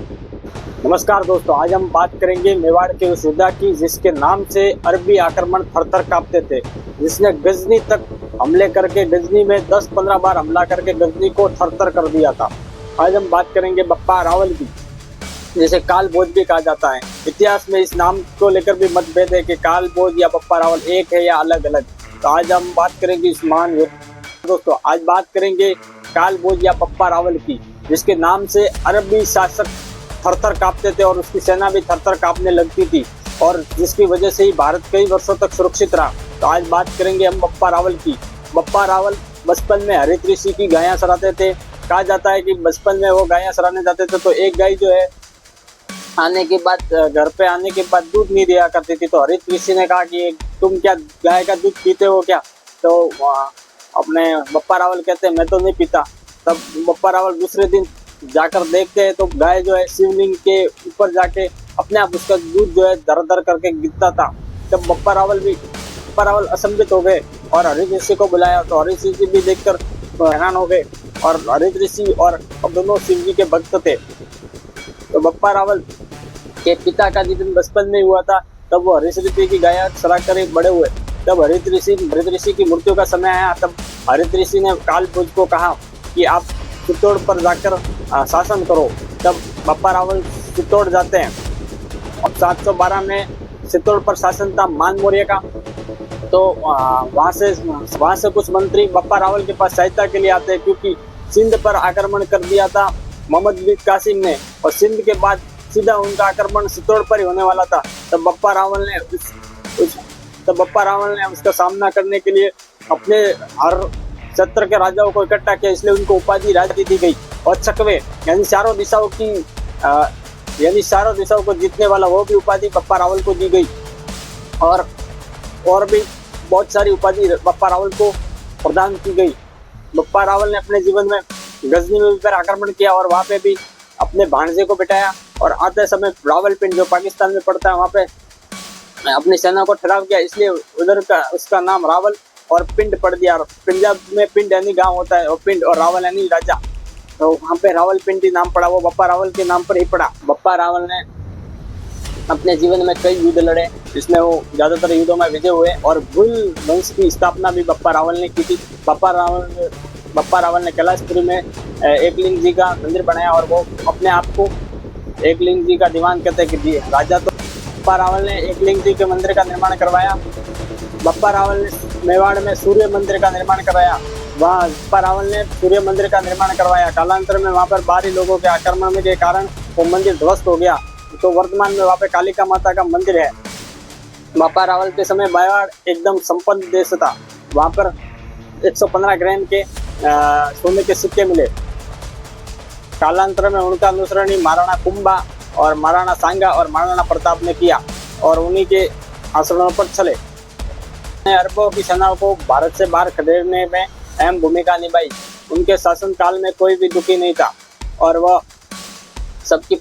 नमस्कार दोस्तों, आज हम बात करेंगे मेवाड़ के उस योद्धा की जिसके नाम से अरबी आक्रमण थर-थर कांपते थे, जिसने गजनी तक हमले करके गजनी में 10-15 बार हमला करके गजनी को थर-थर कर दिया था। आज हम बात करेंगे बप्पा रावल की, जिसे काल भोज भी कहा जाता है। इतिहास में इस नाम को लेकर भी मतभेद है कि काल भोज या बप्पा रावल एक है या अलग अलग। तो आज हम बात करेंगे इस महान दोस्तों, आज बात करेंगे काल भोज या बप्पा रावल की, जिसके नाम से अरबी शासक थर-थर कांपते थे और उसकी सेना भी थर-थर कांपने लगती थी और जिसकी वजह से ही भारत कई वर्षों तक सुरक्षित रहा। तो आज बात करेंगे हम बप्पा रावल की। बप्पा रावल बचपन में हरित ऋषि की गायें चराते थे। कहा जाता है कि बचपन में वो गायें चराने जाते थे तो एक गाय जो है आने के बाद घर पे आने के बाद दूध नहीं दिया करती थी। तो हरित ऋषि ने कहा कि तुम क्या गाय का दूध पीते हो क्या? तो अपने बप्पा रावल कहते हैं मैं तो नहीं पीता। तब बप्पा रावल दूसरे दिन जाकर देखते हैं तो गाय जो है शिवलिंग के ऊपर जाके अपने आप उसका दूध जो है दर दर करके गिरता था। तब बप्पा रावल असंभित हो गए और हरित ऋषि को बुलाया तो हरित ऋषि भी देखकर हैरान हो गए और हरित ऋषि और दोनों शिव जी के भक्त थे। तो बप्पा रावल के पिता का जिस दिन बचपन में हुआ था तब वो हरित ऋषि की गाय चरा कर बड़े हुए। तब हरित ऋषि की मृत्यु का समय आया तब हरित ऋषि ने काल भोज को कहा कि आप चित्तौड़ पर जाकर शासन करो। तब बप्पा रावल चित्तौड़ जाते हैं और 712 में चित्तौड़ पर शासन था मान मौर्य का। तो वहाँ से कुछ मंत्री बप्पा रावल के पास सहायता के लिए आते हैं क्योंकि सिंध पर आक्रमण कर दिया था मोहम्मद बिन कासिम ने और सिंध के बाद सीधा उनका आक्रमण चित्तौड़ पर ही होने वाला था। तब बप्पा रावल ने उसका सामना करने के लिए अपने हर क्षेत्र के राजाओं को इकट्ठा किया, इसलिए उनको उपाधि राज दी गई। और चकवे यानी चारों दिशाओं को जीतने वाला वो भी उपाधि बप्पा रावल को दी गई और भी बहुत सारी उपाधि बप्पा रावल को प्रदान की गई। बप्पा रावल ने अपने जीवन में गजनी में पर आक्रमण किया और वहाँ पे भी अपने भांजे को बिठाया और आते समय रावलपिंडी जो पाकिस्तान में पड़ता है वहाँ पे अपनी सेना को ठहराव किया, इसलिए उधर का उसका नाम रावल और पिंड पड़ दिया। पंजाब में पिंड यानी गांव होता है और पिंड और रावल यानी राजा, तो वहाँ पे रावलपिंडी नाम पड़ा, वो बप्पा रावल के नाम पर ही पड़ा। बप्पा रावल ने अपने जीवन में कई युद्ध लड़े जिसमें वो ज्यादातर युद्धों में विजय हुए और भूल वंश की स्थापना भी बप्पा रावल ने की थी। बप्पा रावल ने कैलाशपुरी में एकलिंग जी का मंदिर बनाया और वो अपने आप को एकलिंग जी का दीवान कहते हैं कि राजा। तो बप्पा रावल ने एकलिंग जी के मंदिर का निर्माण करवाया। बप्पा रावल ने मेवाड़ में सूर्य मंदिर का निर्माण करवाया। वहाँ बप्पा रावल ने सूर्य मंदिर का निर्माण करवाया। कालांतर में वहाँ पर बाहरी लोगों के आक्रमण के कारण वो मंदिर ध्वस्त हो गया। तो वर्तमान में वहाँ पे कालिका माता का मंदिर है। बप्पा रावल के समय मेवाड़ एकदम संपन्न देश था। वहाँ पर 115 ग्राम के सोने के सिक्के मिले। कालांतर में उनका अनुसरण महाराणा कुंभा और महाराणा सांगा और महाराणा प्रताप ने किया और उन्हीं के आश्रमों पर चले। अरबों की सेनाओं को भारत से बाहर खदेड़ने में अहम भूमिका निभाई। उनके शासनकाल में कोई भी दुखी नहीं था और वह सबकी